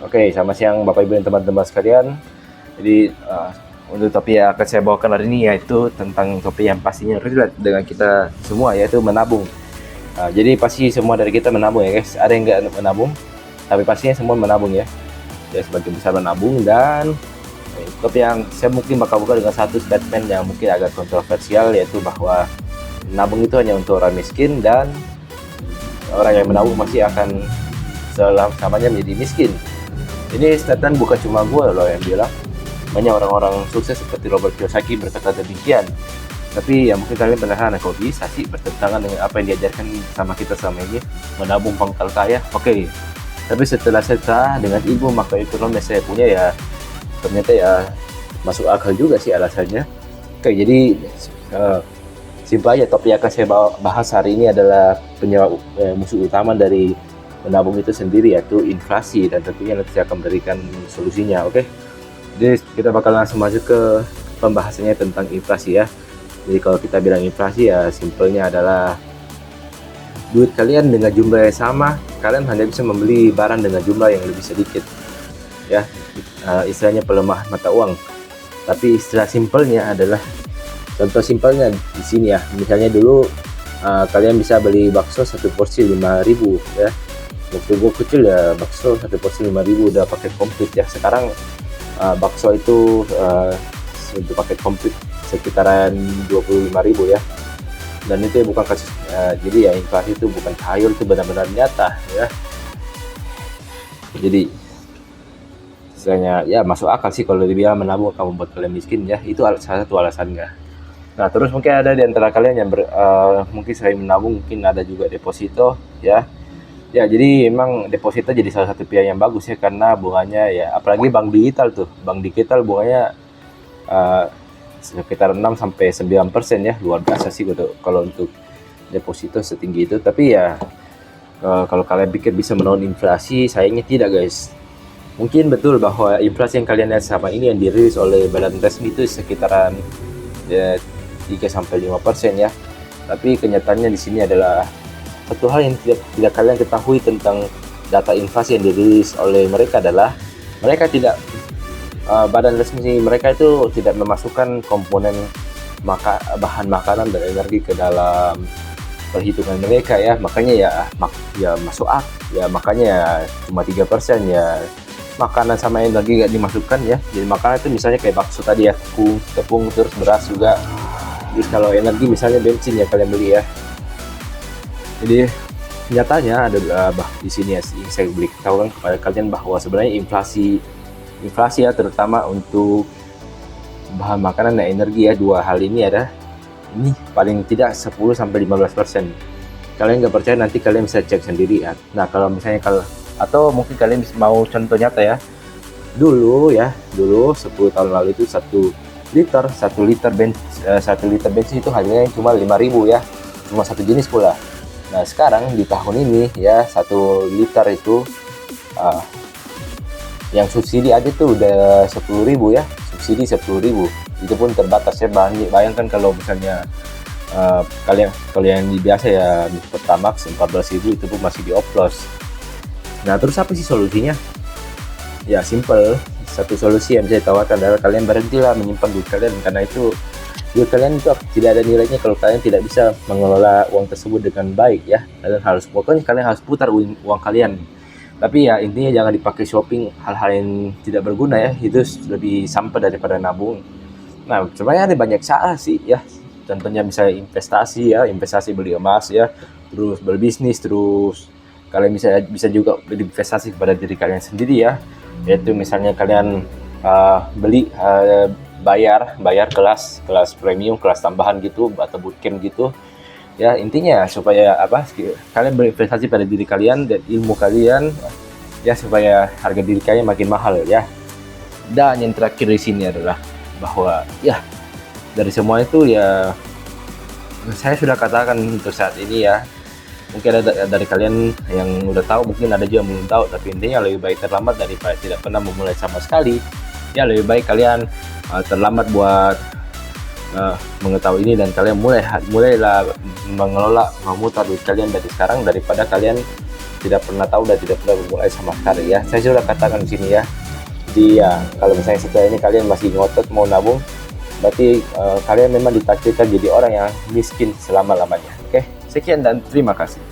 Oke, selamat siang Bapak Ibu dan teman-teman sekalian. Jadi untuk topik yang akan saya bawakan hari ini yaitu tentang topik yang pastinya relate dengan kita semua, yaitu menabung. Jadi pasti semua dari kita menabung ya guys. Ada yang nggak menabung, tapi pastinya semua menabung ya. Ya sebagian besar menabung. Dan topik yang saya mungkin bakal buka dengan satu statement yang mungkin agak kontroversial, yaitu bahwa menabung itu hanya untuk orang miskin, dan orang yang menabung masih akan selamanya menjadi miskin. Ini statement bukan cuma gue loh yang bilang, banyak orang-orang sukses seperti Robert Kiyosaki berkata demikian. Tapi ya mungkin kalian penasaran, kok bisa sih bertentangan dengan apa yang diajarkan sama kita selama ini, menabung pangkal kaya. Oke, tapi setelah saya dengan ilmu makroekonomi saya punya, ya ternyata ya masuk akal juga sih alasannya. Oke, jadi simpel aja, topik yang akan saya bahas hari ini adalah penyebab musuh utama dari menabung itu sendiri, yaitu inflasi, dan tentunya nanti saya akan berikan solusinya. Oke, jadi kita bakal langsung masuk ke pembahasannya tentang inflasi ya. Jadi kalau kita bilang inflasi, ya simpelnya adalah duit kalian dengan jumlah yang sama, kalian hanya bisa membeli barang dengan jumlah yang lebih sedikit ya. Istilahnya pelemah mata uang. Tapi istilah simpelnya adalah, contoh simpelnya di sini ya, misalnya dulu kalian bisa beli bakso satu porsi 5.000 ya. Waktu gue kecil ya bakso satu porsi 5.000 udah paket komplit ya. Sekarang bakso itu untuk paket komplit sekitaran 25.000 ya. Dan itu bukan kasus, jadi ya inflasi itu bukan tahayul, itu benar-benar nyata ya. Jadi misalnya ya masuk akal sih kalau dibilang menabung akan membuat kalian miskin ya. Itu salah satu alasannya. Nah terus mungkin ada di antara kalian yang mungkin selain menabung mungkin ada juga deposito ya. Ya, jadi emang deposito jadi salah satu pilihan yang bagus ya, karena bunganya ya, apalagi bank digital tuh. Bank digital bunganya sekitar 6-9% ya. Luar biasa sih kalau untuk deposito setinggi itu. Tapi ya kalau kalian pikir bisa menahan inflasi, sayangnya tidak guys. Mungkin betul bahwa inflasi yang kalian lihat sama ini yang dirilis oleh badan resmi itu sekitaran ya, 3-5% ya. Tapi kenyataannya di sini adalah satu hal yang tidak kalian ketahui tentang data inflasi yang dirilis oleh mereka adalah mereka tidak, badan resmi mereka itu tidak memasukkan komponen bahan makanan dan energi ke dalam perhitungan mereka ya. Makanya ya masuk ya, makanya cuma 3% ya makanan sama energi gak dimasukkan ya. Jadi makanan itu misalnya kayak bakso tadi ya, tepung terus beras juga. Terus kalau energi misalnya bensin ya kalian beli ya. Jadi nyatanya ada di sini ya, saya beritahukan kepada kalian bahwa sebenarnya inflasi ya, terutama untuk bahan makanan dan energi ya, dua hal ini paling tidak 10-15%. Kalian nggak percaya, nanti kalian bisa cek sendiri ya. Nah kalau misalnya atau mungkin kalian mau contoh nyata ya, dulu 10 tahun lalu itu 1 liter bensin itu harganya cuma 5.000 ya, cuma satu jenis pula. Nah sekarang di tahun ini ya 1 liter itu yang subsidi aja tuh udah 10.000 ya, subsidi 10.000. Itu pun terbatas ya. Bayangkan kalau misalnya kalian biasa ya Pertamax 14.000, itu pun masih dioplos. Nah terus apa sih solusinya? Ya simple, satu solusi yang bisa ditawarkan adalah kalian berhentilah menyimpan duit kalian, karena itu duit kalian itu tidak ada nilainya kalau kalian tidak bisa mengelola uang tersebut dengan baik ya. Pokoknya kalian harus putar uang kalian. Tapi ya intinya jangan dipakai shopping hal-hal yang tidak berguna ya, itu lebih sampah daripada nabung. Nah sebenarnya ada banyak cara sih ya. Contohnya misalnya investasi beli emas ya, terus berbisnis, terus kalian bisa juga berinvestasi kepada diri kalian sendiri ya, yaitu misalnya kalian bayar kelas premium, kelas tambahan gitu, atau bootcamp gitu ya. Intinya supaya kalian berinvestasi pada diri kalian dan ilmu kalian ya, supaya harga diri kalian makin mahal ya. Dan yang terakhir di sini adalah bahwa ya dari semua itu ya, saya sudah katakan untuk saat ini ya, mungkin ada dari kalian yang udah tahu, mungkin ada juga yang belum tahu, tapi intinya lebih baik terlambat daripada tidak pernah memulai sama sekali ya. Lebih baik kalian terlambat buat mengetahui ini, dan kalian mulailah memutar duit kalian dari sekarang, daripada kalian tidak pernah tahu dan tidak pernah memulai sama sekali ya. Saya sudah katakan di sini ya. Jadi ya kalau misalnya setelah ini kalian masih ngotot mau nabung, berarti kalian memang ditakdirkan jadi orang yang miskin selama-lamanya. Oke, sekian dan terima kasih.